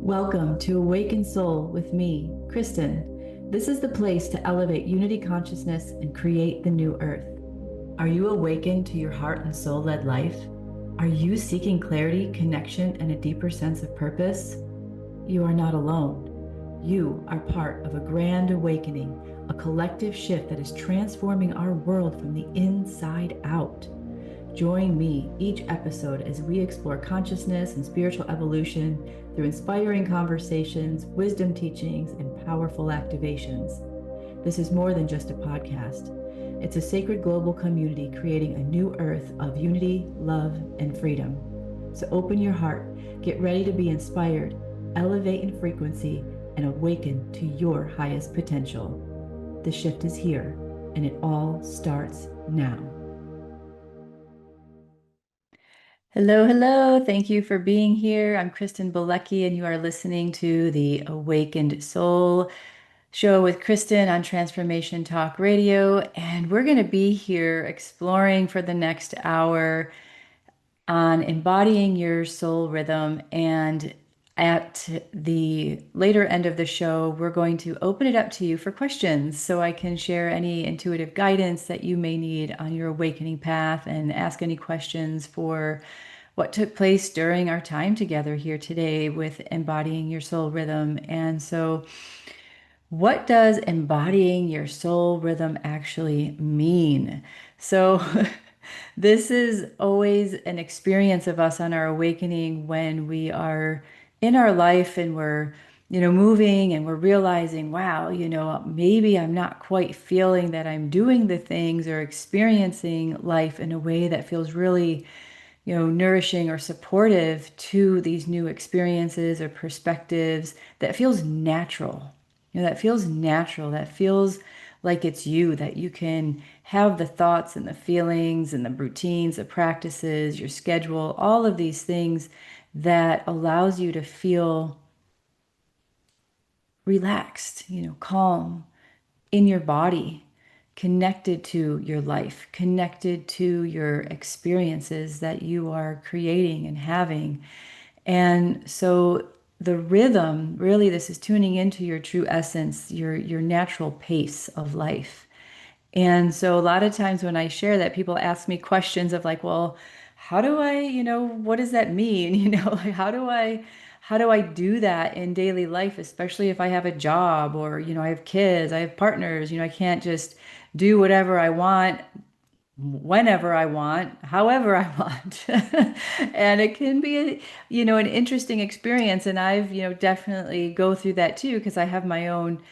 Welcome to Awaken Soul with me, Kristen. This is the place to elevate unity consciousness and create the new earth. Are you awakened to your heart and soul led life? Are you seeking clarity, connection, and a deeper sense of purpose? You are not alone. You are part of a grand awakening, a collective shift that is transforming our world from the inside out. Join me each episode as we explore consciousness and spiritual evolution through inspiring conversations, wisdom teachings, and powerful activations. This is more than just a podcast. It's a sacred global community creating a new earth of unity, love, and freedom. So open your heart, get ready to be inspired, elevate in frequency, and awaken to your highest potential. The shift is here, and it all starts now. Hello, hello. Thank you for being here. I'm Kristen Bielecki, and you are listening to the Awakened Soul show with Kristen on Transformation Talk Radio. And we're going to be here exploring for the next hour on embodying your soul rhythm. And at the later end of the show, we're going to open it up to you for questions so I can share any intuitive guidance that you may need on your awakening path and ask any questions for what took place during our time together here today with embodying your soul rhythm. And so, what does embodying your soul rhythm actually mean? So, this is always an experience of us on our awakening when we are in our life and we're, moving and we're realizing, wow, maybe I'm not quite feeling that I'm doing the things or experiencing life in a way that feels really nourishing or supportive to these new experiences or perspectives that feels natural. That feels natural, that feels like it's you, that you can have the thoughts and the feelings and the routines, the practices, your schedule, all of these things that allows you to feel relaxed, calm in your body, connected to your life, connected to your experiences that you are creating and having. And so the rhythm, really, this is tuning into your true essence, your natural pace of life. And so a lot of times when I share that, people ask me questions of like, well, how do I, what does that mean? Like how do I do that in daily life, especially if I have a job or, I have kids, I have partners, I can't just do whatever I want, whenever I want, however I want. And it can be, an interesting experience. And I've, definitely go through that too, because I have my own,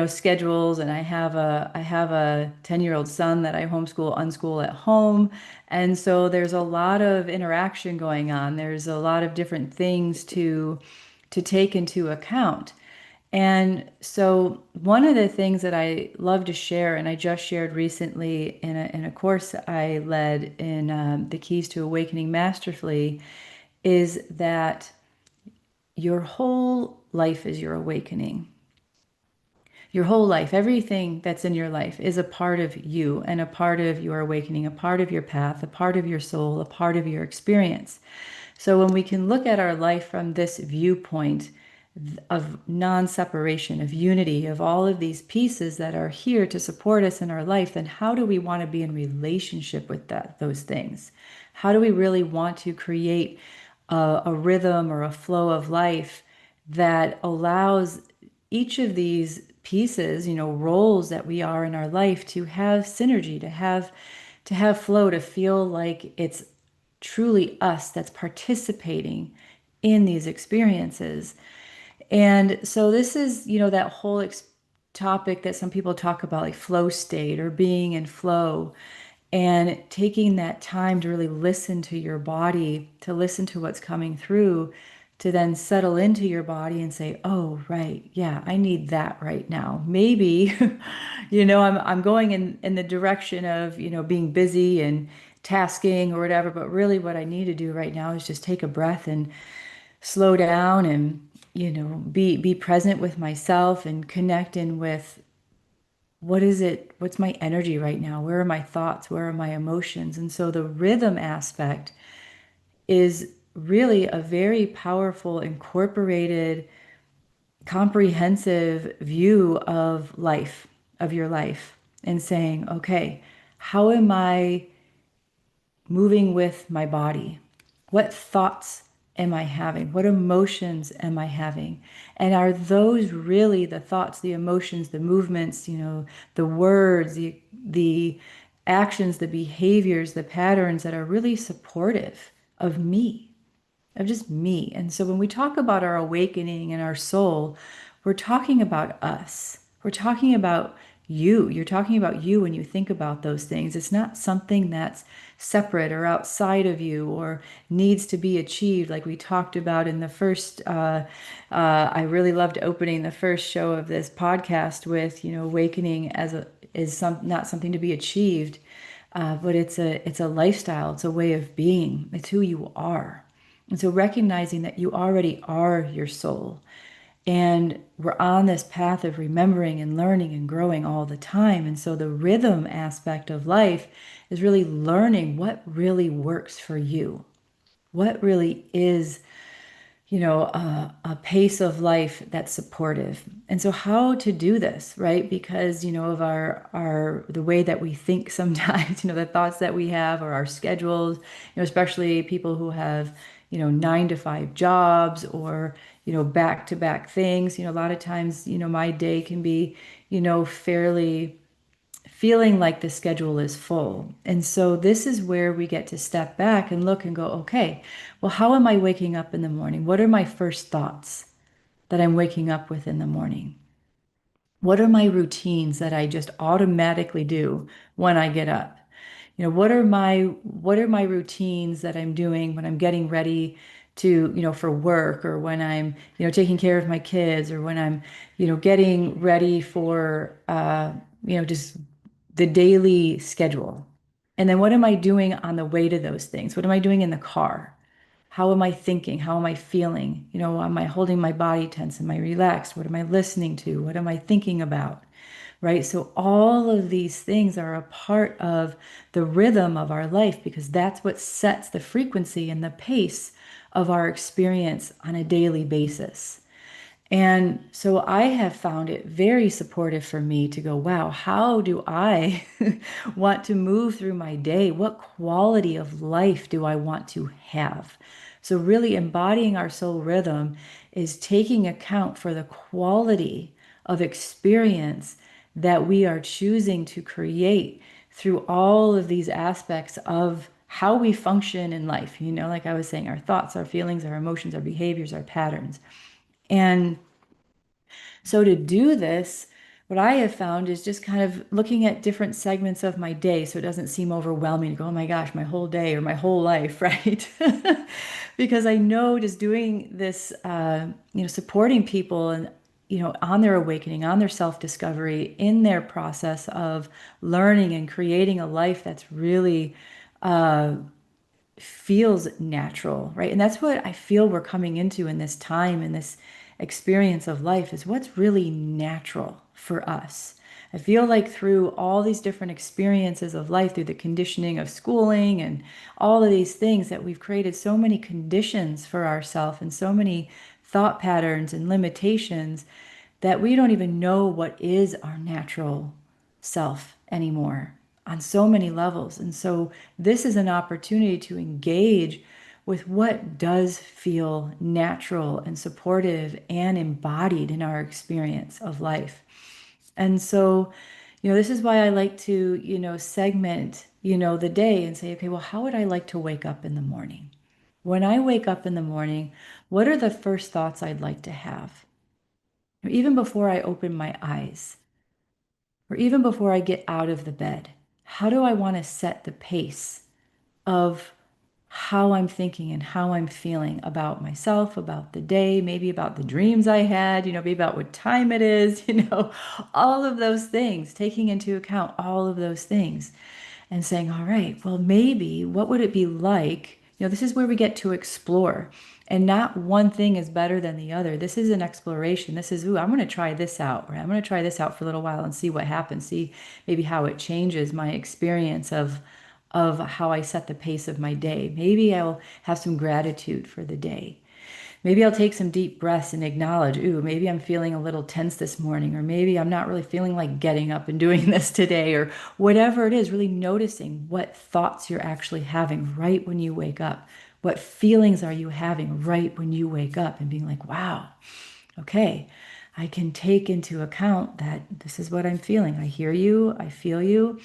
schedules, and I have a 10-year-old son that I homeschool, unschool at home. And so there's a lot of interaction going on. There's a lot of different things to take into account. And so one of the things that I love to share, and I just shared recently in a course I led in the Keys to Awakening Masterfully, is that your whole life is your awakening. Your whole life, everything that's in your life is a part of you and a part of your awakening, a part of your path, a part of your soul, a part of your experience. So when we can look at our life from this viewpoint of non-separation, of unity, of all of these pieces that are here to support us in our life, then how do we want to be in relationship with those things? How do we really want to create a rhythm or a flow of life that allows each of these pieces, roles that we are in our life to have synergy, to have flow, to feel like it's truly us that's participating in these experiences. And so this is, that whole topic that some people talk about, like flow state or being in flow, and taking that time to really listen to your body, to listen to what's coming through, to then settle into your body and say, oh, right, yeah, I need that right now. Maybe, I'm going in the direction of, being busy and tasking or whatever, but really what I need to do right now is just take a breath and slow down and, be present with myself and connect in with what is it, what's my energy right now? Where are my thoughts? Where are my emotions? And so the rhythm aspect is really a very powerful, incorporated, comprehensive view of life, of your life, and saying, okay, how am I moving with my body? What thoughts am I having? What emotions am I having? And are those really the thoughts, the emotions, the movements, the words, the actions, the behaviors, the patterns that are really supportive of me? Of just me. And so when we talk about our awakening and our soul, we're talking about us. We're talking about you. You're talking about you when you think about those things. It's not something that's separate or outside of you or needs to be achieved, like we talked about in the first. I really loved opening the first show of this podcast with, awakening is not something to be achieved, but it's a lifestyle. It's a way of being. It's who you are. And so recognizing that you already are your soul. And we're on this path of remembering and learning and growing all the time. And so the rhythm aspect of life is really learning what really works for you. What really is, a pace of life that's supportive. And so how to do this, right? Because, of the way that we think sometimes, the thoughts that we have or our schedules, especially people who have, 9 to 5 jobs or, back to back things, a lot of times, my day can be, fairly feeling like the schedule is full. And so this is where we get to step back and look and go, okay, well, how am I waking up in the morning? What are my first thoughts that I'm waking up with in the morning? What are my routines that I just automatically do when I get up? What are my routines that I'm doing when I'm getting ready to, for work, or when I'm, taking care of my kids, or when I'm, getting ready for, just the daily schedule. And then what am I doing on the way to those things? What am I doing in the car? How am I thinking? How am I feeling? Am I holding my body tense? Am I relaxed? What am I listening to? What am I thinking about? Right? So all of these things are a part of the rhythm of our life, because that's what sets the frequency and the pace of our experience on a daily basis. And so I have found it very supportive for me to go, wow, how do I want to move through my day? What quality of life do I want to have? So, really embodying our soul rhythm is taking account for the quality of experience that we are choosing to create through all of these aspects of how we function in life. Like I was saying, our thoughts, our feelings, our emotions, our behaviors, our patterns. And so to do this, what I have found is just kind of looking at different segments of my day so it doesn't seem overwhelming to go, oh my gosh, my whole day or my whole life, right? Because I know just doing this, supporting people and, on their awakening, on their self-discovery, in their process of learning and creating a life that's really feels natural, right? And that's what I feel we're coming into in this time, in this experience of life, is what's really natural for us. I feel like through all these different experiences of life, through the conditioning of schooling and all of these things, that we've created so many conditions for ourselves and so many thought patterns and limitations that we don't even know what is our natural self anymore on so many levels. And so this is an opportunity to engage with what does feel natural and supportive and embodied in our experience of life. And so, this is why I like to, segment, the day and say, okay, well, how would I like to wake up in the morning? When I wake up in the morning, what are the first thoughts I'd like to have? Even before I open my eyes, or even before I get out of the bed, how do I want to set the pace of how I'm thinking and how I'm feeling about myself, about the day, maybe about the dreams I had, maybe about what time it is, all of those things, taking into account all of those things and saying, all right, well, maybe what would it be like? This is where we get to explore. And not one thing is better than the other. This is an exploration. This is, ooh, I'm going to try this out, or I'm going to try this out for a little while and see what happens, see maybe how it changes my experience of of how I set the pace of my day. Maybe I'll have some gratitude for the day. Maybe I'll take some deep breaths and acknowledge, ooh, maybe I'm feeling a little tense this morning, or maybe I'm not really feeling like getting up and doing this today, or whatever it is, really noticing what thoughts you're actually having right when you wake up. What feelings are you having right when you wake up, and being like, wow, okay, I can take into account that this is what I'm feeling. I hear you, I feel you.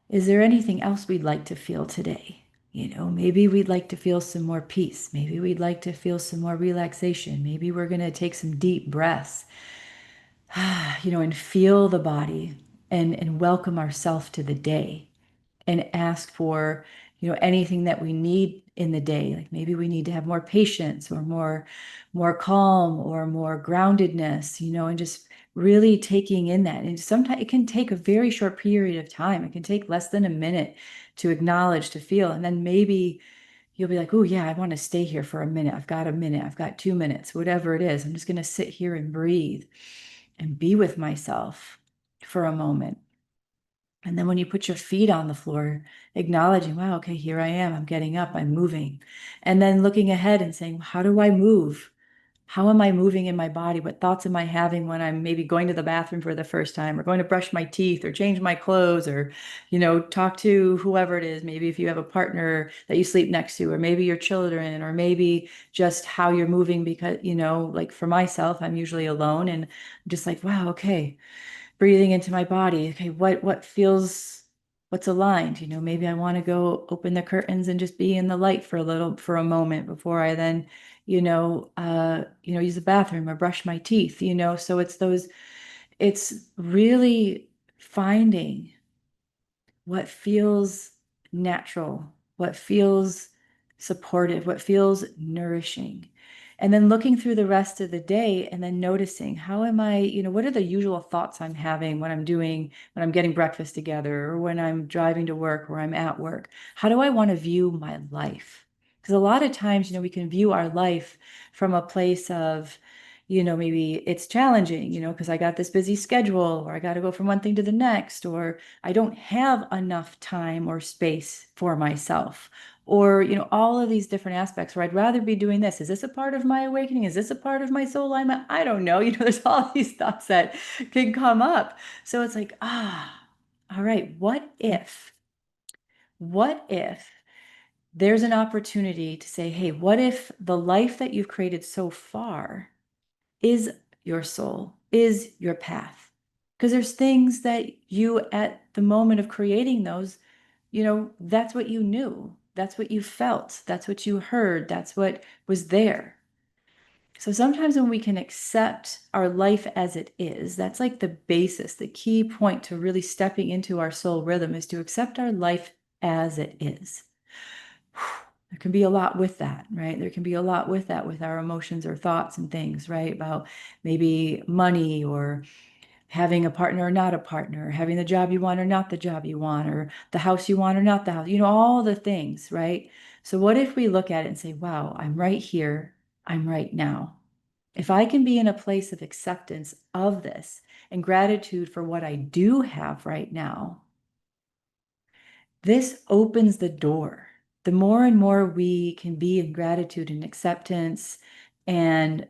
Is there anything else we'd like to feel today? Maybe we'd like to feel some more peace. Maybe we'd like to feel some more relaxation. Maybe we're going to take some deep breaths, and feel the body and welcome ourselves to the day and ask for, anything that we need in the day. Like maybe we need to have more patience or more calm or more groundedness, and just really taking in that. And sometimes it can take a very short period of time. It can take less than a minute to acknowledge, to feel. And then maybe you'll be like, oh yeah, I want to stay here for a minute. I've got a minute. I've got 2 minutes, whatever it is. I'm just going to sit here and breathe and be with myself for a moment. And then when you put your feet on the floor, acknowledging, wow, okay, here I am. I'm getting up, I'm moving. And then looking ahead and saying, how do I move? How am I moving in my body? What thoughts am I having when I'm maybe going to the bathroom for the first time, or going to brush my teeth, or change my clothes, or, talk to whoever it is. Maybe if you have a partner that you sleep next to, or maybe your children, or maybe just how you're moving because, like for myself, I'm usually alone and I'm just like, wow, okay, breathing into my body. Okay, what feels, what's aligned? Maybe I want to go open the curtains and just be in the light for a moment before I then, use the bathroom or brush my teeth. So it's really finding what feels natural, what feels supportive, what feels nourishing. And then looking through the rest of the day and then noticing, how am I, what are the usual thoughts I'm having when I'm getting breakfast together, or when I'm driving to work, or I'm at work? How do I want to view my life? Because a lot of times, we can view our life from a place of, maybe it's challenging, because I got this busy schedule, or I got to go from one thing to the next, or I don't have enough time or space for myself, or, all of these different aspects where I'd rather be doing this. Is this a part of my awakening? Is this a part of my soul alignment? I don't know. There's all these thoughts that can come up. So it's like, all right, what if there's an opportunity to say, hey, what if the life that you've created so far is your soul, is your path? Because there's things that you, at the moment of creating those, that's what you knew. That's what you felt. That's what you heard. That's what was there. So sometimes when we can accept our life as it is, that's like the basis, the key point to really stepping into our soul rhythm, is to accept our life as it is. There can be a lot with that, right? There can be a lot with that, with our emotions or thoughts and things, right? About maybe money, or having a partner or not a partner, having the job you want or not the job you want, or the house you want or not the house, all the things, right? So what if we look at it and say, wow, I'm right here, I'm right now. If I can be in a place of acceptance of this and gratitude for what I do have right now, this opens the door. The more and more we can be in gratitude and acceptance and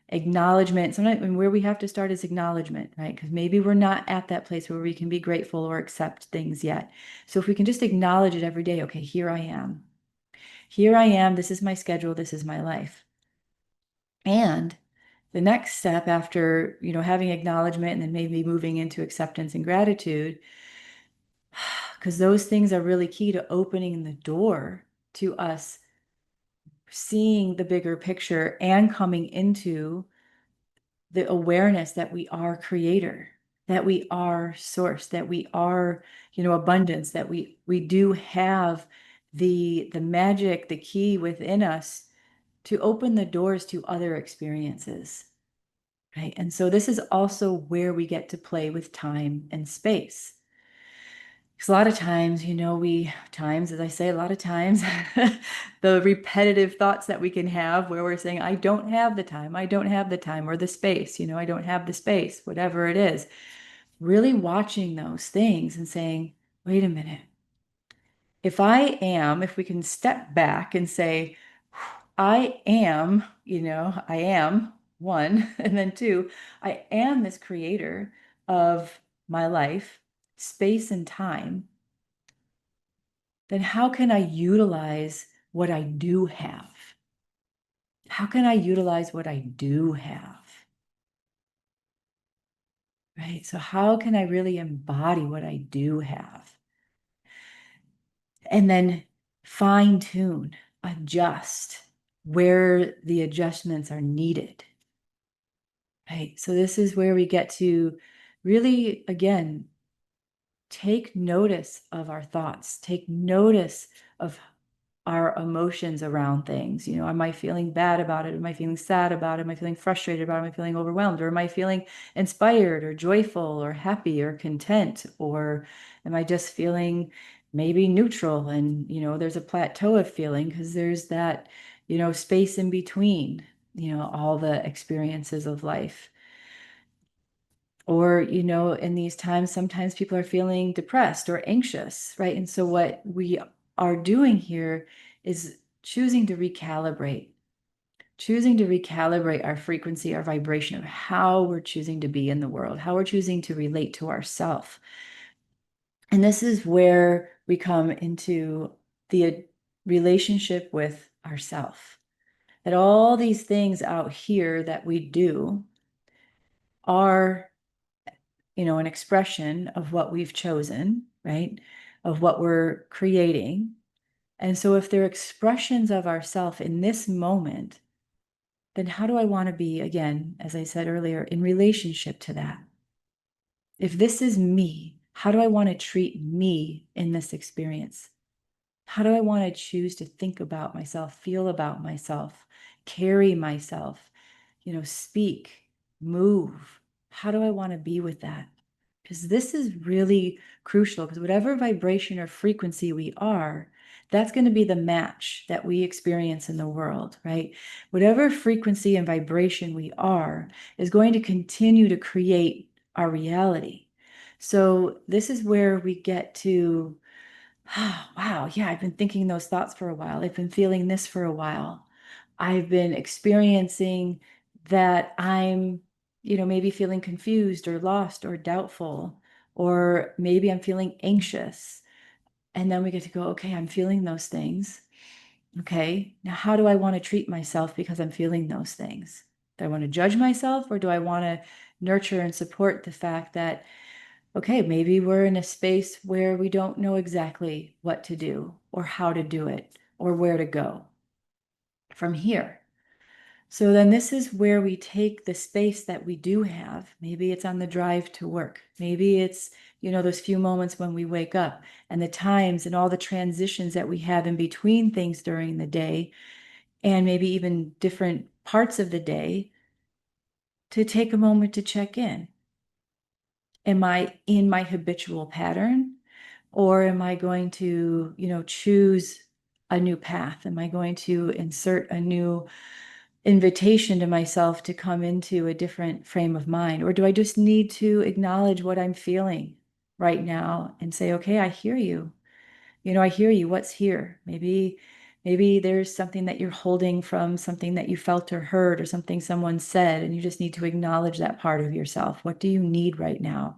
acknowledgement. Sometimes, where we have to start is acknowledgement, right? Because maybe we're not at that place where we can be grateful or accept things yet. So if we can just acknowledge it every day, okay, here I am. Here I am. This is my schedule. This is my life. And the next step after, having acknowledgement and then maybe moving into acceptance and gratitude, because those things are really key to opening the door to us seeing the bigger picture and coming into the awareness that we are creator, that we are source, that we are, abundance, that we do have the magic, the key within us to open the doors to other experiences, right? And so this is also where we get to play with time and space. Because a lot of times, as I say, a lot of times, the repetitive thoughts that we can have where we're saying, I don't have the time, I don't have the time, or the space, I don't have the space, whatever it is. Really watching those things and saying, wait a minute. If we can step back and say, I am, I am one, and then two, I am this creator of my life, space and time, then how can I utilize what I do have? How can I utilize what I do have? Right? So, how can I really embody what I do have? And then fine tune, adjust where the adjustments are needed. Right? So, this is where we get to really, again, take notice of our thoughts, take notice of our emotions around things. Am I feeling bad about it? Am I feeling sad about it? Am I feeling frustrated about it? Am I feeling overwhelmed? Or am I feeling inspired or joyful or happy or content? Or am I just feeling maybe neutral? And, there's a plateau of feeling because there's that, space in between, all the experiences of life. Or, in these times, sometimes people are feeling depressed or anxious, right? And so what we are doing here is choosing to recalibrate our frequency, our vibration of how we're choosing to be in the world, how we're choosing to relate to ourself. And this is where we come into the relationship with ourself. That all these things out here that we do are an expression of what we've chosen, right? Of what we're creating. And so if they're expressions of ourself in this moment, then how do I want to be, again, as I said earlier, in relationship to that? If this is me, how do I want to treat me in this experience? How do I want to choose to think about myself, feel about myself, carry myself, speak, move? How do I want to be with that? Because this is really crucial, because whatever vibration or frequency we are, that's going to be the match that we experience in the world, right? Whatever frequency and vibration we are is going to continue to create our reality. So this is where we get to, oh, wow, yeah, I've been thinking those thoughts for a while. I've been feeling this for a while. I've been experiencing that I'm, maybe feeling confused or lost or doubtful, or maybe I'm feeling anxious. And then we get to go, okay, I'm feeling those things. Okay, now how do I want to treat myself because I'm feeling those things? Do I want to judge myself, or do I want to nurture and support the fact that, okay, maybe we're in a space where we don't know exactly what to do or how to do it or where to go from here? So then this is where we take the space that we do have. Maybe it's on the drive to work. Maybe it's, those few moments when we wake up, and the times and all the transitions that we have in between things during the day, and maybe even different parts of the day, to take a moment to check in. Am I in my habitual pattern? Or am I going to, choose a new path? Am I going to insert a new invitation to myself to come into a different frame of mind? Or do I just need to acknowledge what I'm feeling right now and say, okay, I hear you. I hear you. What's here? Maybe there's something that you're holding from something that you felt or heard or something someone said, and you just need to acknowledge that part of yourself. What do you need right now?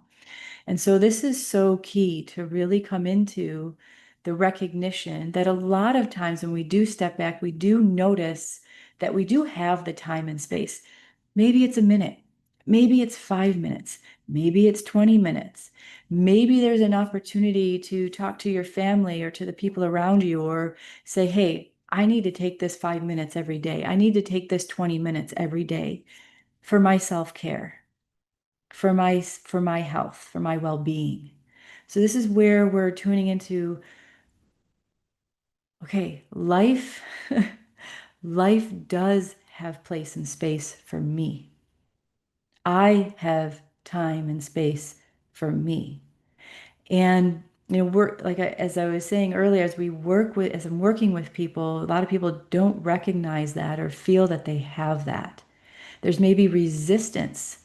And so this is so key to really come into the recognition that a lot of times when we do step back, we do notice that we do have the time and space. Maybe it's a minute, maybe it's 5 minutes, maybe it's 20 minutes. Maybe there's an opportunity to talk to your family or to the people around you, or say, hey, I need to take this 5 minutes every day. I need to take this 20 minutes every day for my self-care, for my health, for my well-being. So this is where we're tuning into, okay, life life does have place and space for me. I have time and space for me. And work, like as I was saying earlier, as I'm working with people, a lot of people don't recognize that or feel that they have that. There's maybe resistance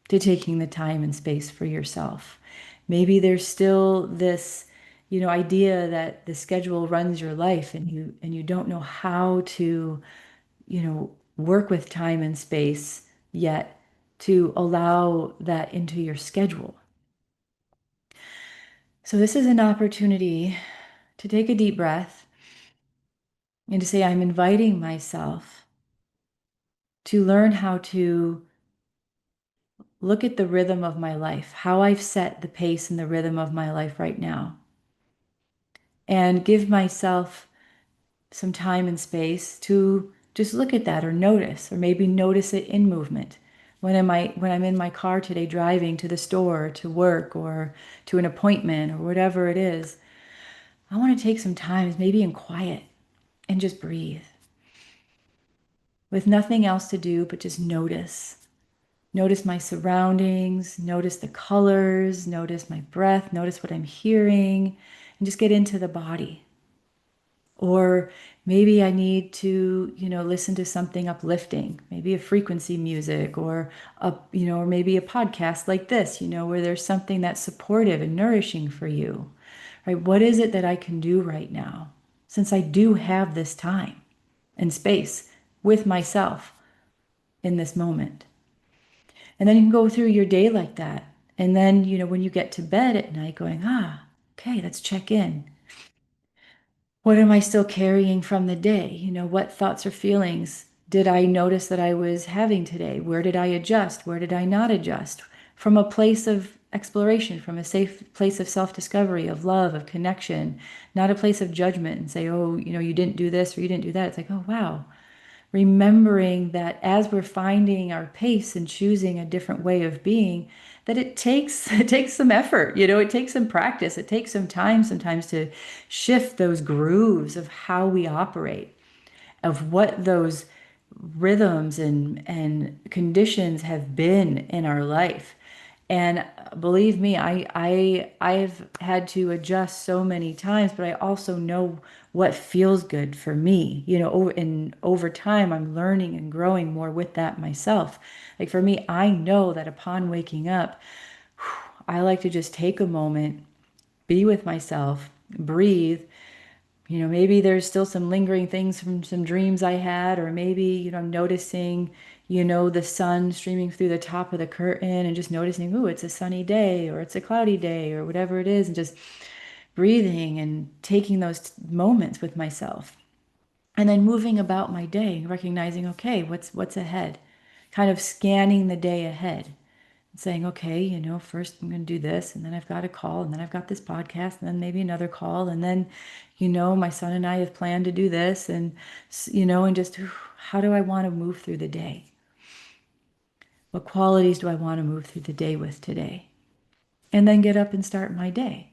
to taking the time and space for yourself. Maybe there's still this idea that the schedule runs your life, and you don't know how to, work with time and space yet to allow that into your schedule. So this is an opportunity to take a deep breath and to say, I'm inviting myself to learn how to look at the rhythm of my life, how I've set the pace and the rhythm of my life right now, and give myself some time and space to just look at that or notice, or maybe notice it in movement. When I'm in my car today driving to the store, to work, or to an appointment, or whatever it is, I want to take some time, maybe in quiet, and just breathe with nothing else to do but just notice. Notice my surroundings, notice the colors, notice my breath, notice what I'm hearing, and just get into the body. Or maybe I need to, listen to something uplifting, maybe a frequency music, or or maybe a podcast like this, where there's something that's supportive and nourishing for you, right? What is it that I can do right now, since I do have this time and space with myself in this moment? And then you can go through your day like that. And then, when you get to bed at night, going, okay, let's check in. What am I still carrying from the day? What thoughts or feelings did I notice that I was having today? Where did I adjust? Where did I not adjust? From a place of exploration, from a safe place of self-discovery, of love, of connection, not a place of judgment and say, oh, you didn't do this or you didn't do that. It's like, oh, wow. Remembering that as we're finding our pace and choosing a different way of being, that it takes it takes some effort, it takes some practice, it takes some time sometimes to shift those grooves of how we operate, of what those rhythms and conditions have been in our life. And believe me, I've had to adjust so many times, but I also know what feels good for me. And over time, I'm learning and growing more with that myself. Like for me, I know that upon waking up, I like to just take a moment, be with myself, breathe. Maybe there's still some lingering things from some dreams I had, or maybe, noticing, the sun streaming through the top of the curtain and just noticing, ooh, it's a sunny day or it's a cloudy day or whatever it is, and just breathing and taking those moments with myself. And then moving about my day, recognizing, okay, what's ahead? Kind of scanning the day ahead, saying, okay, first I'm going to do this, and then I've got a call, and then I've got this podcast, and then maybe another call, and then, my son and I have planned to do this, and, and just how do I want to move through the day? What qualities do I want to move through the day with today? And then get up and start my day.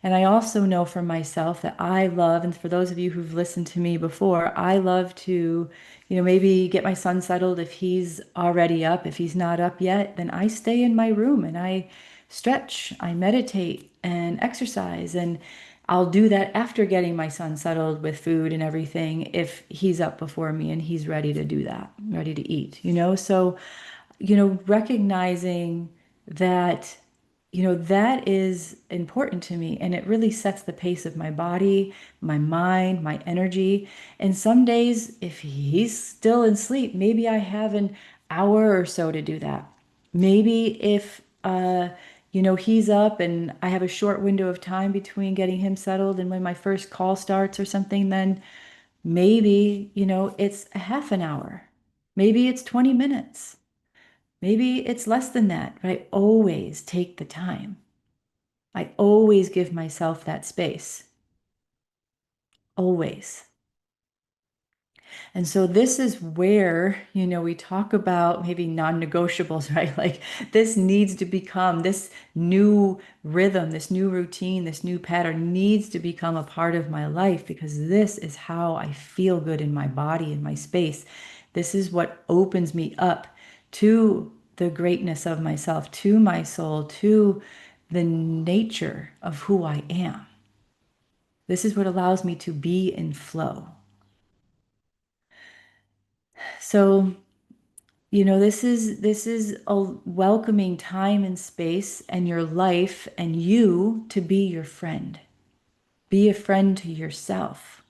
And I also know for myself that I love, and for those of you who've listened to me before, I love to, maybe get my son settled if he's already up. If he's not up yet, then I stay in my room and I stretch, I meditate and exercise. And I'll do that after getting my son settled with food and everything if he's up before me and he's ready to do that, ready to eat, So, recognizing that that is important to me, and it really sets the pace of my body, my mind, my energy. And some days, if he's still in sleep, maybe I have an hour or so to do that. Maybe if he's up and I have a short window of time between getting him settled and when my first call starts or something, then maybe it's a half an hour, maybe it's 20 minutes. Maybe it's less than that, but I always take the time. I always give myself that space. Always. And so this is where, we talk about maybe non-negotiables, right? Like this needs to become this new rhythm, this new routine, this new pattern needs to become a part of my life, because this is how I feel good in my body, in my space. This is what opens me up to the greatness of myself, to my soul, to the nature of who I am. This is what allows me to be in flow. So, this is a welcoming time and space and your life and you to be your friend. Be a friend to yourself.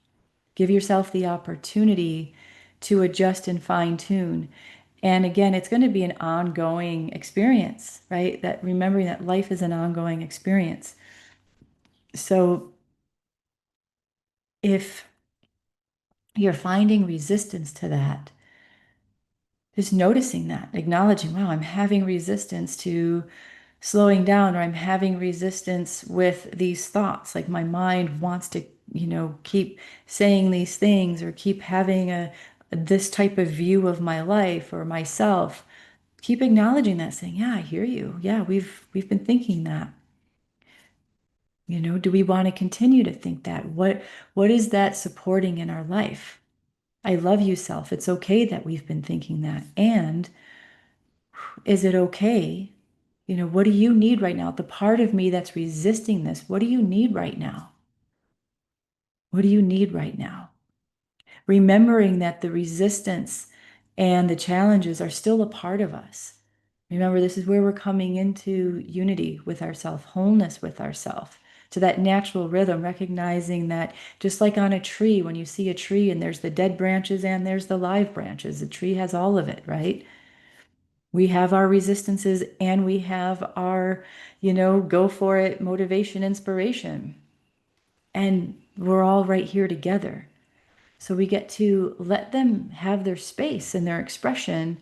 Give yourself the opportunity to adjust and fine tune. And again, it's going to be an ongoing experience, right? That remembering that life is an ongoing experience. So if you're finding resistance to that, just noticing that, acknowledging, wow, I'm having resistance to slowing down, or I'm having resistance with these thoughts. Like my mind wants to, keep saying these things or keep having this type of view of my life or myself. Keep acknowledging that, saying, yeah, I hear you. Yeah, we've been thinking that. Do we want to continue to think that? What is that supporting in our life? I love you, self. It's okay that we've been thinking that. And is it okay? What do you need right now? The part of me that's resisting this, what do you need right now? What do you need right now? Remembering that the resistance and the challenges are still a part of us. Remember, this is where we're coming into unity with ourself, wholeness with ourself, to that natural rhythm, recognizing that just like on a tree, when you see a tree and there's the dead branches and there's the live branches, the tree has all of it, right? We have our resistances and we have our, go for it, motivation, inspiration. And we're all right here together. So we get to let them have their space and their expression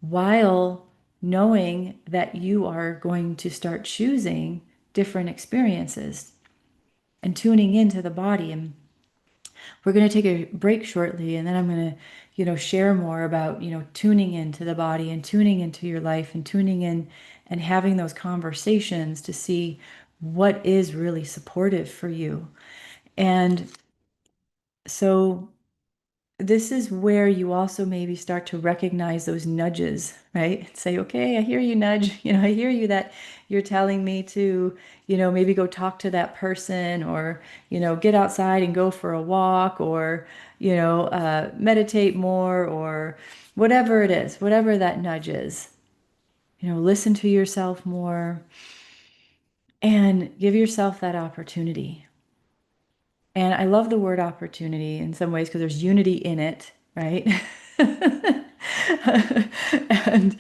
while knowing that you are going to start choosing different experiences and tuning into the body. And we're going to take a break shortly, and then I'm going to, share more about, tuning into the body and tuning into your life and tuning in and having those conversations to see what is really supportive for you. And so this is where you also maybe start to recognize those nudges, right? Say, okay, I hear you nudge. I hear you that you're telling me to, maybe go talk to that person or, get outside and go for a walk or, meditate more or whatever it is, whatever that nudge is. Listen to yourself more and give yourself that opportunity. And I love the word opportunity in some ways because there's unity in it, right? And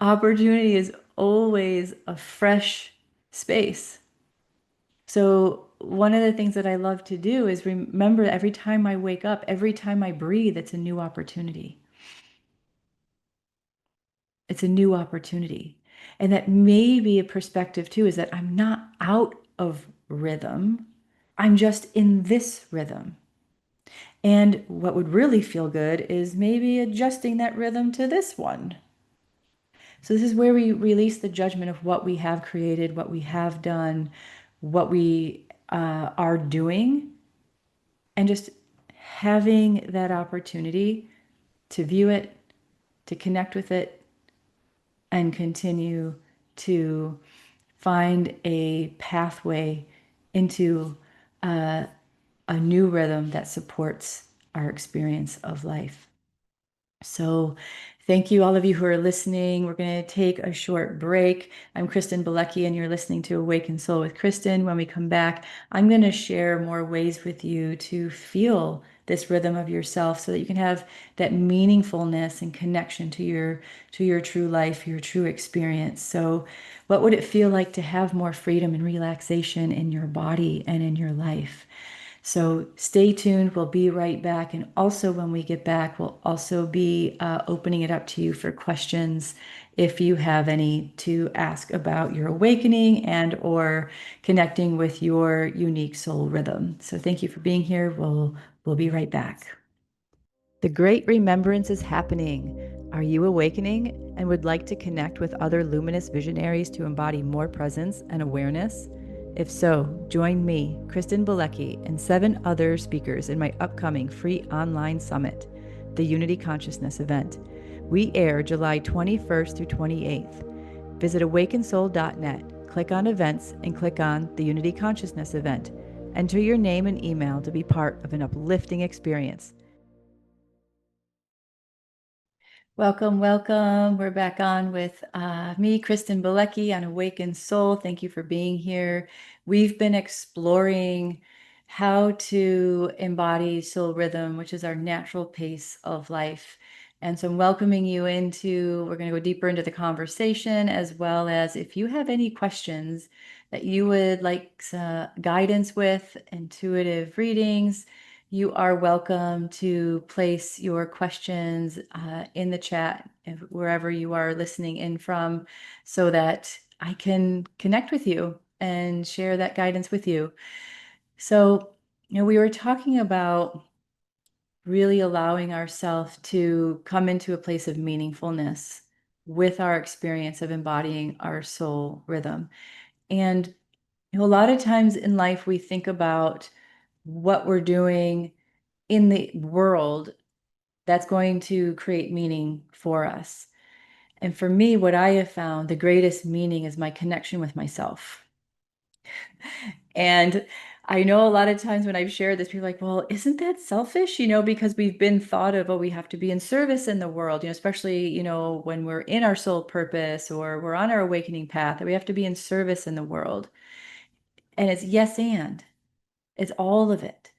opportunity is always a fresh space. So, one of the things that I love to do is remember every time I wake up, every time I breathe, it's a new opportunity. It's a new opportunity. And that may be a perspective too, is that I'm not out of rhythm, I'm just in this rhythm. And what would really feel good is maybe adjusting that rhythm to this one. So, this is where we release the judgment of what we have created, what we have done, what we are doing, and just having that opportunity to view it, to connect with it, and continue to find a pathway into a new rhythm that supports our experience of life. So thank you, all of you who are listening. We're going to take a short break. I'm Kristen Bielecki, and you're listening to Awaken Soul with Kristen. When we come back, I'm going to share more ways with you to feel this rhythm of yourself so that you can have that meaningfulness and connection to your true life, your true experience. So what would it feel like to have more freedom and relaxation in your body and in your life? So stay tuned. We'll be right back. And also, when we get back, we'll also be opening it up to you for questions if you have any to ask about your awakening and or connecting with your unique soul rhythm. So thank you for being here. We'll be right back. The Great Remembrance is happening. Are you awakening and would like to connect with other luminous visionaries to embody more presence and awareness? If so, join me, Kristen Bielecki, and 7 other speakers in my upcoming free online summit, the Unity Consciousness event. We air July 21st through 28th. Visit awakensoul.net, click on events, and click on the Unity Consciousness event. Enter your name and email to be part of an uplifting experience. Welcome, welcome. We're back on with me, Kristen Bielecki on Awaken Soul. Thank you for being here. We've been exploring how to embody soul rhythm, which is our natural pace of life. And so I'm welcoming you into, we're going to go deeper into the conversation, as well as if you have any questions that you would like guidance with, intuitive readings, you are welcome to place your questions in the chat, wherever you are listening in from, so that I can connect with you and share that guidance with you. So, we were talking about really allowing ourselves to come into a place of meaningfulness with our experience of embodying our soul rhythm. And a lot of times in life, we think about what we're doing in the world that's going to create meaning for us. And for me, what I have found the greatest meaning is my connection with myself. And I know a lot of times when I've shared this, people are like, well, isn't that selfish? Because we've been thought of, oh, we have to be in service in the world, especially, when we're in our soul purpose or we're on our awakening path, that we have to be in service in the world. And it's yes, and it's all of it.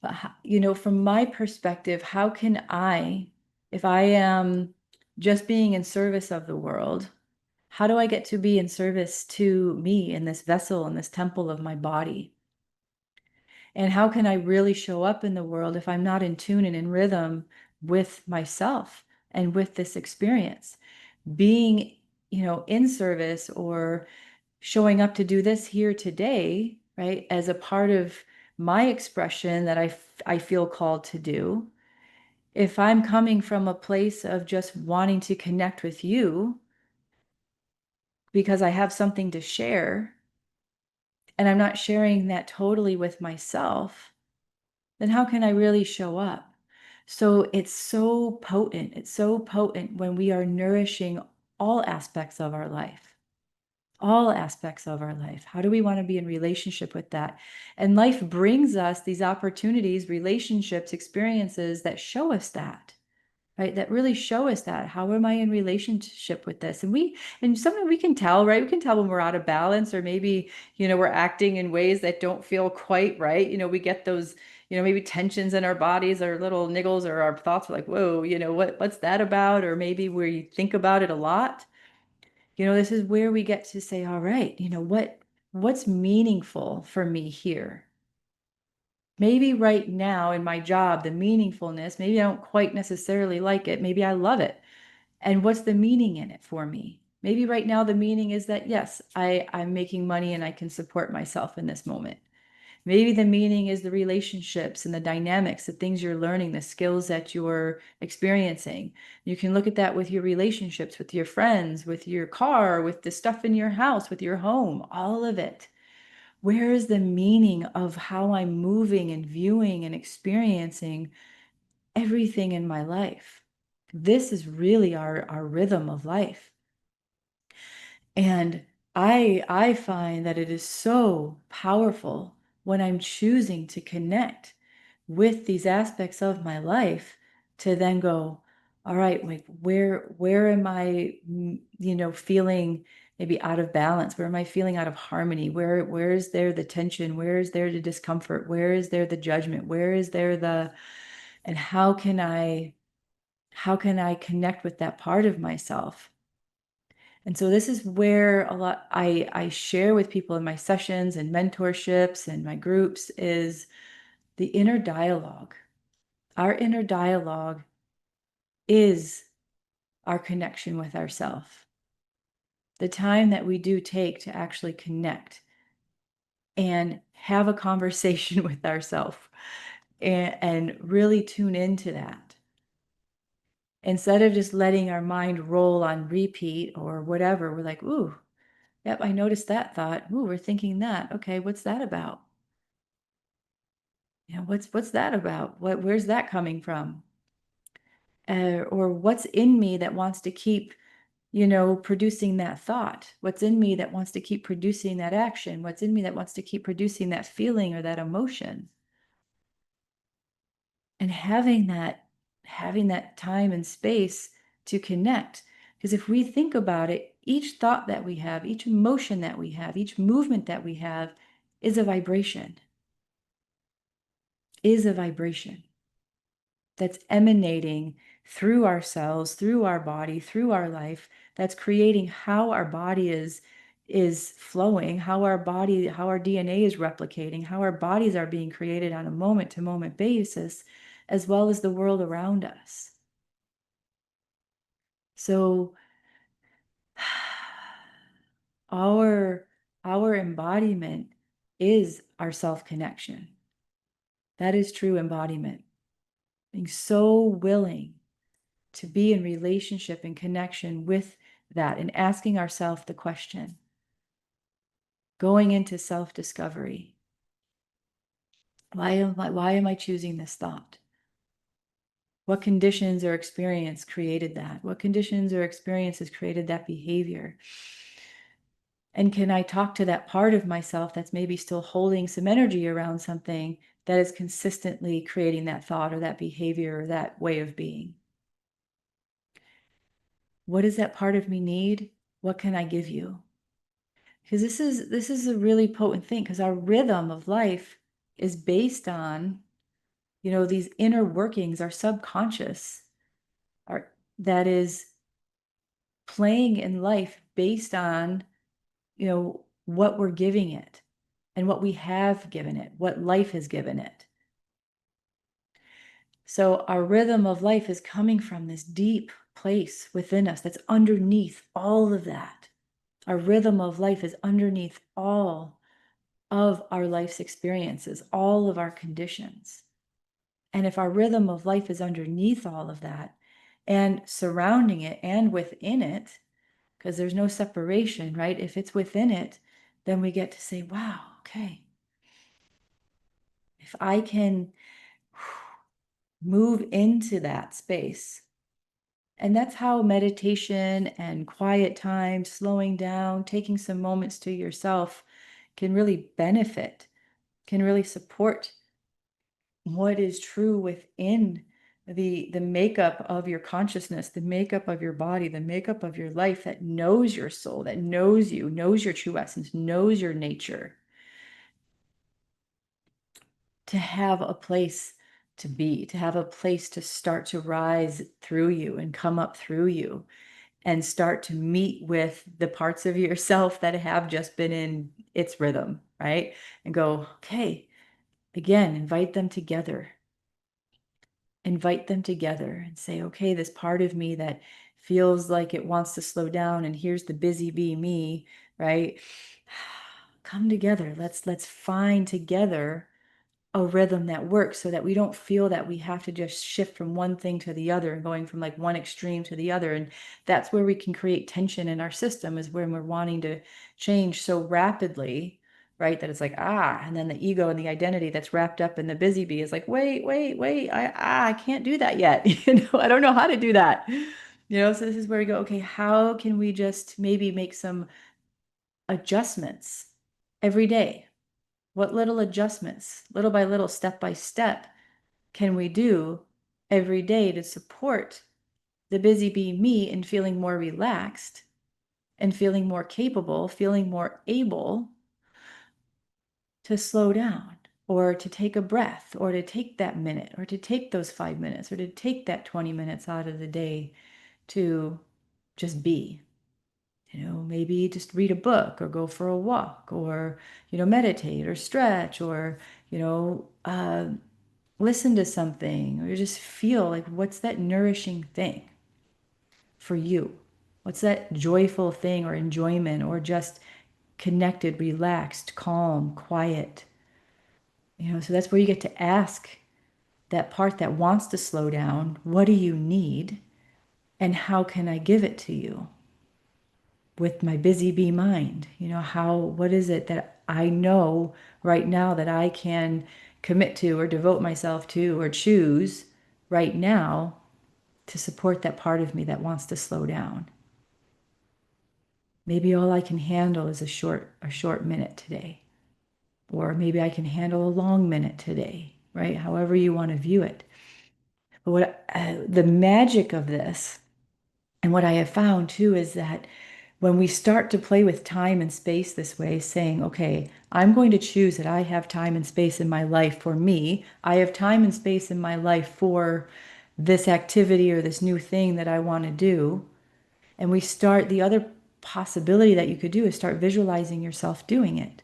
But, from my perspective, how can I, if I am just being in service of the world, how do I get to be in service to me in this vessel, in this temple of my body? And how can I really show up in the world if I'm not in tune and in rhythm with myself and with this experience? Being, in service or showing up to do this here today, right, as a part of my expression that I feel called to do. If I'm coming from a place of just wanting to connect with you because I have something to share, and I'm not sharing that totally with myself, then how can I really show up? So it's so potent. It's so potent when we are nourishing all aspects of our life. All aspects of our life. How do we want to be in relationship with that? And life brings us these opportunities, relationships, experiences that show us that. Right, that really show us that. How am I in relationship with this? And sometimes we can tell, right? We can tell when we're out of balance, or maybe, we're acting in ways that don't feel quite right. We get those, maybe tensions in our bodies or little niggles, or our thoughts are like, whoa, what's that about? Or maybe we think about it a lot. This is where we get to say, all right, what's meaningful for me here? Maybe right now in my job, the meaningfulness, maybe I don't quite necessarily like it. Maybe I love it. And what's the meaning in it for me? Maybe right now the meaning is that, yes, I'm making money and I can support myself in this moment. Maybe the meaning is the relationships and the dynamics, the things you're learning, the skills that you're experiencing. You can look at that with your relationships, with your friends, with your car, with the stuff in your house, with your home, all of it. Where is the meaning of how I'm moving and viewing and experiencing everything in my life? This is really our rhythm of life. And I find that it is so powerful when I'm choosing to connect with these aspects of my life, to then go, all right, like where am I, feeling maybe out of balance? Where am I feeling out of harmony? Where is there the tension? Where is there the discomfort? Where is there the judgment? Where is there and how can I connect with that part of myself? And so this is where a lot I share with people in my sessions and mentorships and my groups is the inner dialogue. Our inner dialogue is our connection with ourself. The time that we do take to actually connect and have a conversation with ourselves, and really tune into that. Instead of just letting our mind roll on repeat or whatever, we're like, ooh, yep, I noticed that thought. Ooh, we're thinking that. Okay, what's that about? What's that about? Where's that coming from? Or what's in me that wants to keep, producing that thought? What's in me that wants to keep producing that action? What's in me that wants to keep producing that feeling or that emotion? And having that time and space to connect. Because if we think about it, each thought that we have, each emotion that we have, each movement that we have is a vibration. is a vibration that's emanating through ourselves, through our body, through our life, that's creating how our body is flowing, how our body, how our DNA is replicating, how our bodies are being created on a moment to moment basis, as well as the world around us. So our embodiment is our self-connection. That is true embodiment. Being so willing to be in relationship and connection with that, and asking ourselves the question, going into self-discovery. Why am I choosing this thought? What conditions or experience created that? What conditions or experiences created that behavior? And can I talk to that part of myself that's maybe still holding some energy around something that is consistently creating that thought or that behavior or that way of being? What does that part of me need? What can I give you? Because this is a really potent thing, because our rhythm of life is based on, these inner workings, our subconscious, our that is playing in life based on, what we're giving it and what we have given it, what life has given it. So our rhythm of life is coming from this deep place within us that's underneath all of that. Our rhythm of life is underneath all of our life's experiences, all of our conditions. And if our rhythm of life is underneath all of that and surrounding it and within it, because there's no separation, right? If it's within it, then we get to say, wow, okay, if I can move into that space. And that's how meditation and quiet time, slowing down, taking some moments to yourself can really benefit, can really support what is true within the makeup of your consciousness, the makeup of your body, the makeup of your life that knows your soul, that knows you, knows your true essence, knows your nature. To have a place to be, to have a place to start to rise through you and come up through you and start to meet with the parts of yourself that have just been in its rhythm, right? And go, okay, again, invite them together. Invite them together and say, okay, this part of me that feels like it wants to slow down, and here's the busy bee me, right? Come together. Let's find together a rhythm that works, so that we don't feel that we have to just shift from one thing to the other and going from like one extreme to the other. And that's where we can create tension in our system, is when we're wanting to change so rapidly, right? That it's like, and then the ego and the identity that's wrapped up in the busy bee is like, wait, I can't do that yet. I don't know how to do that. So this is where we go, okay, how can we just maybe make some adjustments every day? What little adjustments, little by little, step by step, can we do every day to support the busy bee me in feeling more relaxed and feeling more capable, feeling more able to slow down, or to take a breath, or to take that minute, or to take those 5 minutes, or to take that 20 minutes out of the day to just be? Maybe just read a book or go for a walk, or, meditate or stretch, or, listen to something, or just feel like, what's that nourishing thing for you? What's that joyful thing or enjoyment, or just connected, relaxed, calm, quiet? So that's where you get to ask that part that wants to slow down, what do you need? And how can I give it to you? With my busy bee mind, what is it that I know right now that I can commit to or devote myself to or choose right now to support that part of me that wants to slow down? Maybe all I can handle is a short minute today, or maybe I can handle a long minute today, right? However you want to view it. But the magic of this, and what I have found too, is that When we start to play with time and space this way, saying, okay, I'm going to choose that I have time and space in my life for me. I have time and space in my life for this activity or this new thing that I want to do. And we start, the other possibility that you could do is start visualizing yourself doing it.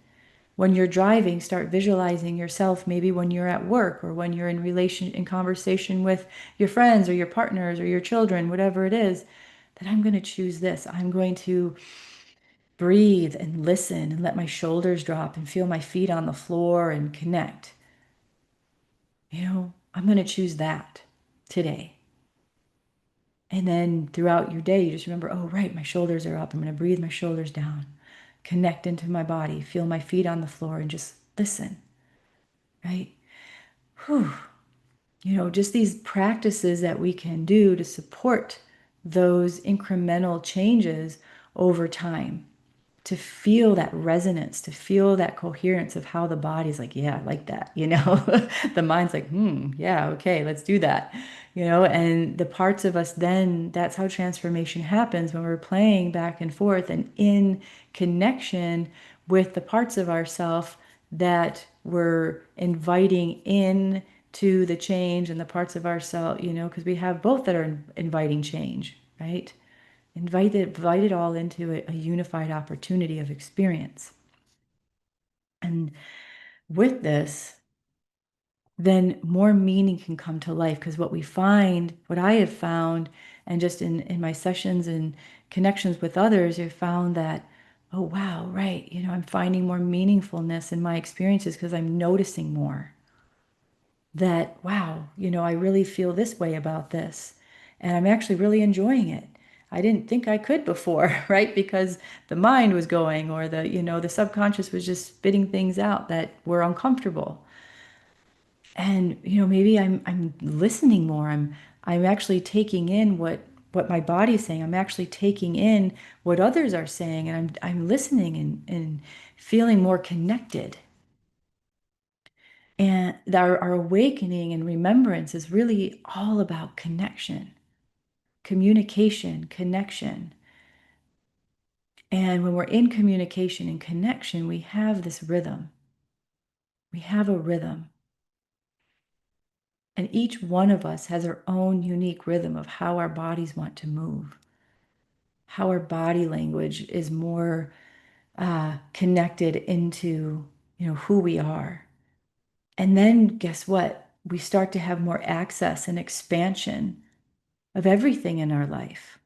When you're driving, start visualizing yourself maybe when you're at work or when you're in conversation with your friends or your partners or your children, whatever it is, that I'm going to choose this. I'm going to breathe and listen and let my shoulders drop and feel my feet on the floor and connect. I'm going to choose that today. And then throughout your day, you just remember, oh, right, my shoulders are up. I'm going to breathe my shoulders down, connect into my body, feel my feet on the floor, and just listen, right? Whew. Just these practices that we can do to support those incremental changes over time, to feel that resonance, to feel that coherence of how the body's like, yeah, I like that, the mind's like, yeah, okay, let's do that, and the parts of us, then that's how transformation happens, when we're playing back and forth and in connection with the parts of ourself that we're inviting in to the change, and the parts of ourself, because we have both that are inviting change, right? Invite it all into a unified opportunity of experience. And with this, then more meaning can come to life, because what I have found, and just in my sessions and connections with others, I've found that, oh, wow, right, I'm finding more meaningfulness in my experiences because I'm noticing more. That, wow, I really feel this way about this. And I'm actually really enjoying it. I didn't think I could before, right? Because the mind was going, or the subconscious was just spitting things out that were uncomfortable. And, maybe I'm listening more. I'm actually taking in what my body's saying. I'm actually taking in what others are saying, and I'm listening and feeling more connected. And our awakening and remembrance is really all about connection, communication, connection. And when we're in communication and connection, we have this rhythm. We have a rhythm. And each one of us has our own unique rhythm of how our bodies want to move, how our body language is more connected into, who we are. And then guess what? We start to have more access and expansion of everything in our life.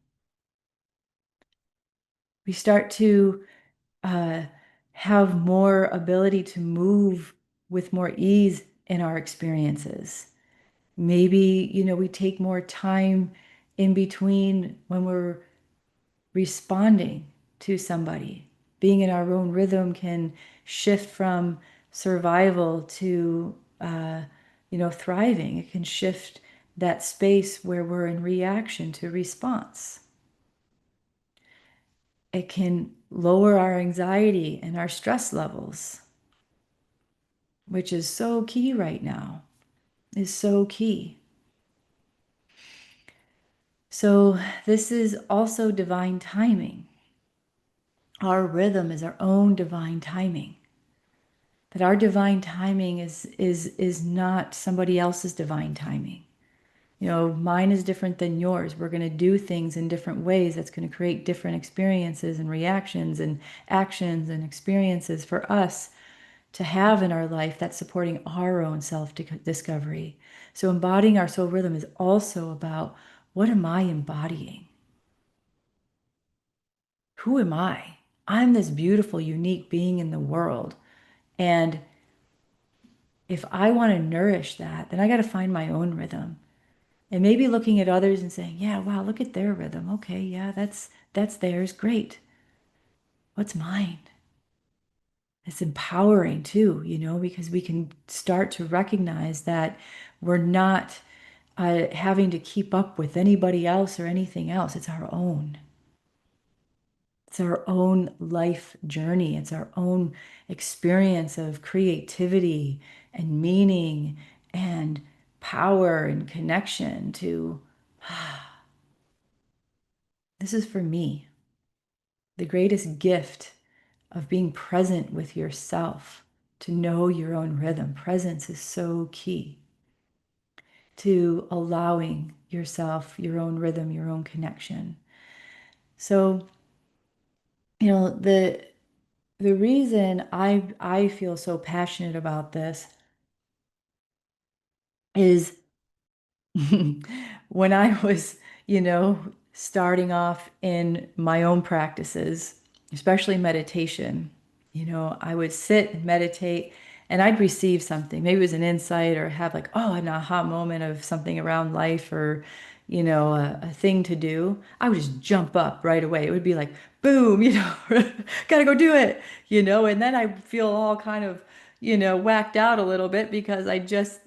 We start to uh, have more ability to move with more ease in our experiences. Maybe, we take more time in between when we're responding to somebody. Being in our own rhythm can shift from survival to, thriving. It can shift that space where we're in reaction to response. It can lower our anxiety and our stress levels, which is so key right now, is so key. So this is also divine timing. Our rhythm is our own divine timing. That our divine timing is not somebody else's divine timing. Mine is different than yours. We're going to do things in different ways. That's going to create different experiences and reactions and actions and experiences for us to have in our life that's supporting our own self-discovery. So embodying our soul rhythm is also about, what am I embodying? Who am I? I'm this beautiful, unique being in the world. And if I want to nourish that, then I got to find my own rhythm. And maybe looking at others and saying, yeah, wow, look at their rhythm. Okay, yeah, that's theirs. Great. What's mine? It's empowering too, because we can start to recognize that we're not having to keep up with anybody else or anything else. It's our own. It's our own life journey. It's our own experience of creativity and meaning and power and connection to, this is for me. the greatest gift of being present with yourself, to know your own rhythm. Presence is so key to allowing yourself your own rhythm, your own connection. So, the reason I feel so passionate about this is when I was, starting off in my own practices, especially meditation, I would sit and meditate and I'd receive something. Maybe it was an insight or have like, oh, an aha moment of something around life or, a thing to do. I would just jump up right away. It would be like, boom, gotta go do it, and then I feel all kind of whacked out a little bit because I just,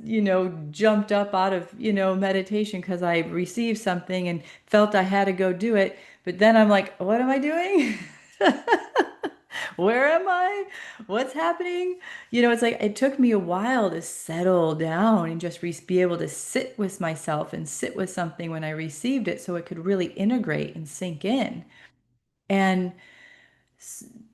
jumped up out of, meditation because I received something and felt I had to go do it. But then I'm like, what am I doing? Where am I? What's happening? It's like it took me a while to settle down and just be able to sit with myself and sit with something when I received it so it could really integrate and sink in. And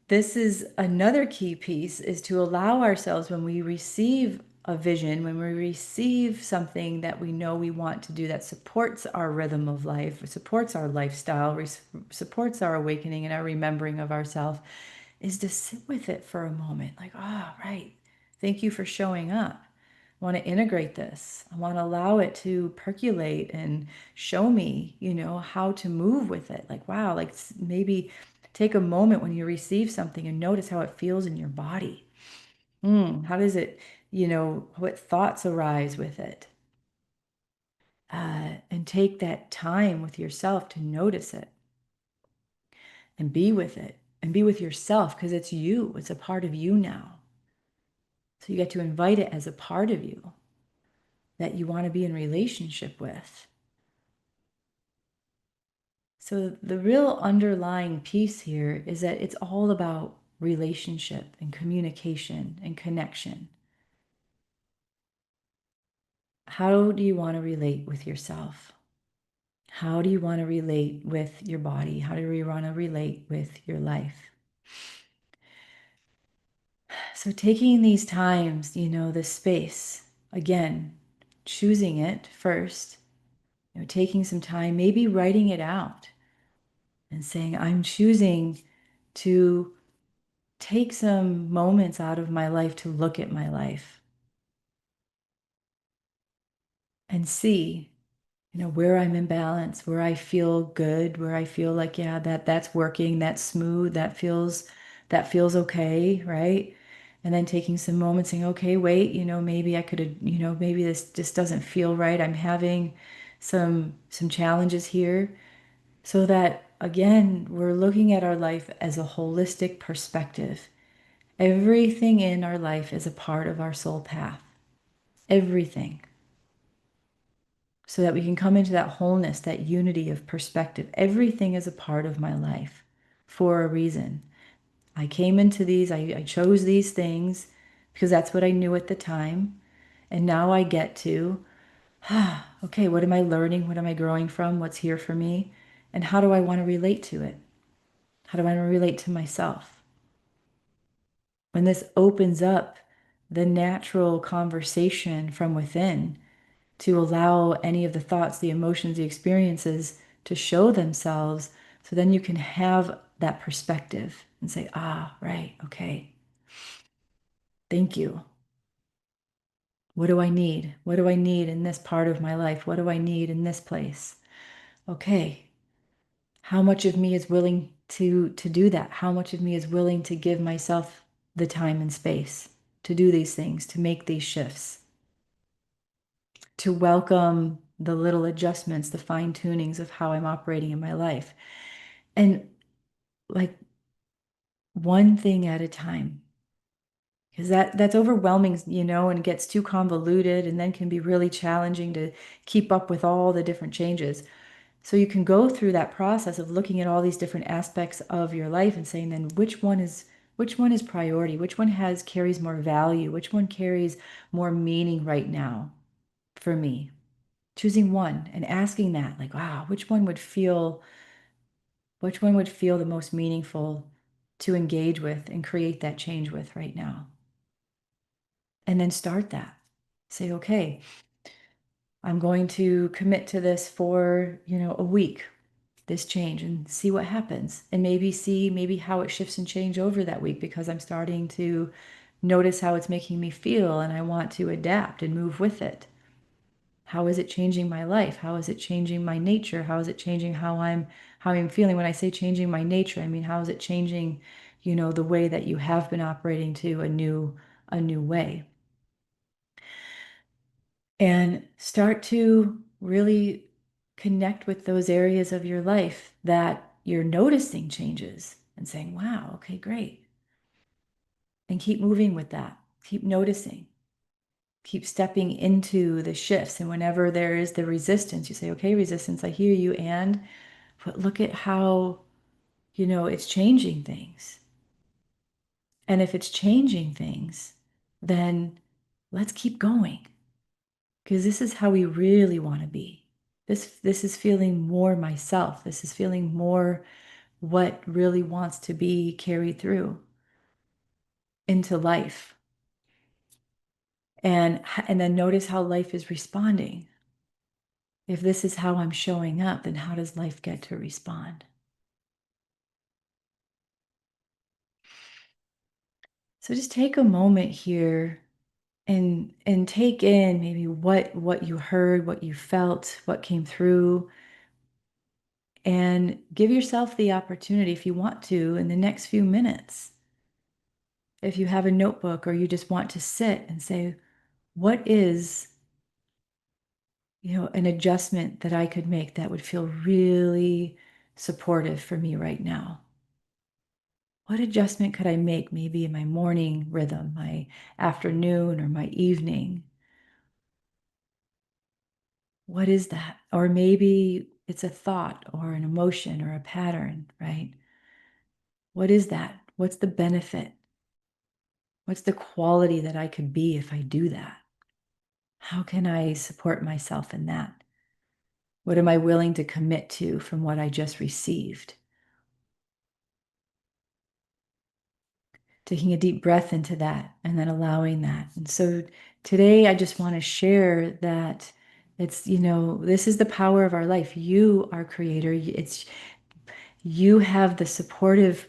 this is another key piece is to allow ourselves when we receive a vision, when we receive something that we know we want to do that supports our rhythm of life, supports our lifestyle, supports our awakening and our remembering of ourselves, is to sit with it for a moment. Like, oh, right. Thank you for showing up. I want to integrate this. I want to allow it to percolate and show me, how to move with it. Like, wow, like maybe take a moment when you receive something and notice how it feels in your body. How does it, what thoughts arise with it? And take that time with yourself to notice it and be with it and be with yourself because it's you. It's a part of you now. So you get to invite it as a part of you that you want to be in relationship with. So the real underlying piece here is that it's all about relationship and communication and connection. How do you want to relate with yourself? How do you want to relate with your body? How do you want to relate with your life? So taking these times, the space, again, choosing it first, taking some time, maybe writing it out and saying, I'm choosing to take some moments out of my life to look at my life and see, where I'm in balance, where I feel good, where I feel like, yeah, that's working, that's smooth, that feels okay, right? And then taking some moments saying, okay, wait, maybe I could have, maybe this just doesn't feel right. I'm having some challenges here. So that again, we're looking at our life as a holistic perspective. Everything in our life is a part of our soul path. Everything. So that we can come into that wholeness, that unity of perspective. Everything is a part of my life for a reason. I came into these, I chose these things because that's what I knew at the time. And now I get to, okay, what am I learning? What am I growing from? What's here for me? And how do I want to relate to it? How do I want to relate to myself? When this opens up the natural conversation from within to allow any of the thoughts, the emotions, the experiences to show themselves, so then you can have that perspective and say, ah, right, okay, thank you. What do I need? What do I need in this part of my life? What do I need in this place? Okay, how much of me is willing to do that? How much of me is willing to give myself the time and space to do these things, to make these shifts, to welcome the little adjustments, the fine tunings of how I'm operating in my life? And like one thing at a time, because that's overwhelming, and gets too convoluted and then can be really challenging to keep up with all the different changes. So you can go through that process of looking at all these different aspects of your life and saying then which one is priority, which one carries more value, which one carries more meaning right now for me. Choosing one and asking that, like, wow, which one would feel Which one would feel the most meaningful to engage with and create that change with right now? And then start that. Say, okay, I'm going to commit to this for, a week, this change, and see what happens. And maybe how it shifts and change over that week, because I'm starting to notice how it's making me feel and I want to adapt and move with it. How is it changing my life? How is it changing my nature? How is it changing how I'm feeling? When I say changing my nature, I mean, how is it changing, the way that you have been operating to a new way? And start to really connect with those areas of your life that you're noticing changes and saying, wow, okay, great. And keep moving with that. Keep noticing. Keep stepping into the shifts. And whenever there is the resistance, you say, okay, resistance, I hear you. But look at how, it's changing things. And if it's changing things, then let's keep going. Because this is how we really want to be. This is feeling more myself. This is feeling more what really wants to be carried through into life. And then notice how life is responding. If this is how I'm showing up, then how does life get to respond? So just take a moment here and take in maybe what you heard, what you felt, what came through, and give yourself the opportunity, if you want to, in the next few minutes, if you have a notebook or you just want to sit and say, what is, an adjustment that I could make that would feel really supportive for me right now? What adjustment could I make, maybe in my morning rhythm, my afternoon, or my evening? What is that? Or maybe it's a thought or an emotion or a pattern, right? What is that? What's the benefit? What's the quality that I could be if I do that? How can I support myself in that? What am I willing to commit to from what I just received? Taking a deep breath into that and then allowing that. And so today I just want to share that it's, this is the power of our life. You are creator. You have the supportive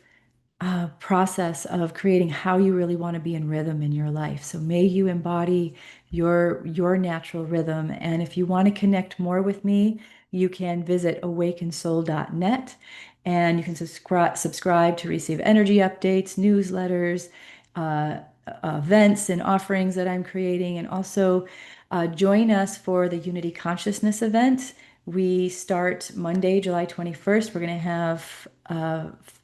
process of creating how you really want to be in rhythm in your life. So may you embody your natural rhythm. And if you want to connect more with me, you can visit awakensoul.net, and you can subscribe to receive energy updates, newsletters, uh, events and offerings that I'm creating. And also join us for the Unity Consciousness event. We start Monday, July 21st. We're going to have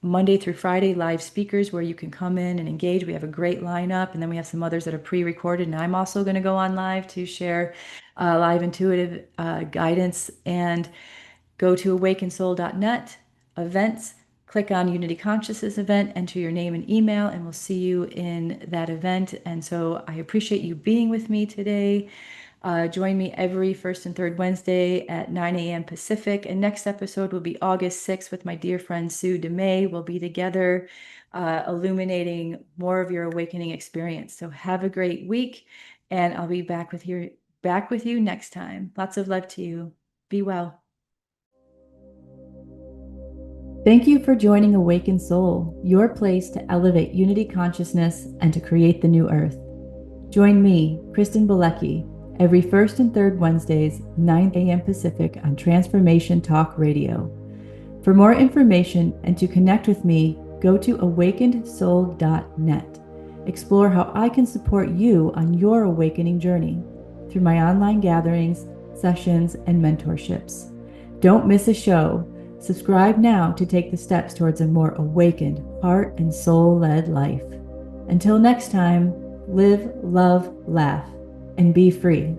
Monday through Friday live speakers where you can come in and engage. We have a great lineup, and then we have some others that are pre-recorded, and I'm also going to go on live to share live intuitive guidance. And go to awakensoul.net, events, click on Unity Consciousness event, enter your name and email, and we'll see you in that event. And so I appreciate you being with me today. Join me every first and third Wednesday at 9 a.m. Pacific. And next episode will be August 6th with my dear friend Sue DeMay. We'll be together illuminating more of your awakening experience. So have a great week, and I'll be back with you next time. Lots of love to you. Be well. Thank you for joining Awakened Soul, your place to elevate unity consciousness and to create the new earth. Join me, Kristen Bielecki, every first and third Wednesdays, 9 a.m. Pacific on Transformation Talk Radio. For more information and to connect with me, go to awakenedsoul.net. Explore how I can support you on your awakening journey through my online gatherings, sessions, and mentorships. Don't miss a show. Subscribe now to take the steps towards a more awakened, heart and soul-led life. Until next time, live, love, laugh, and be free.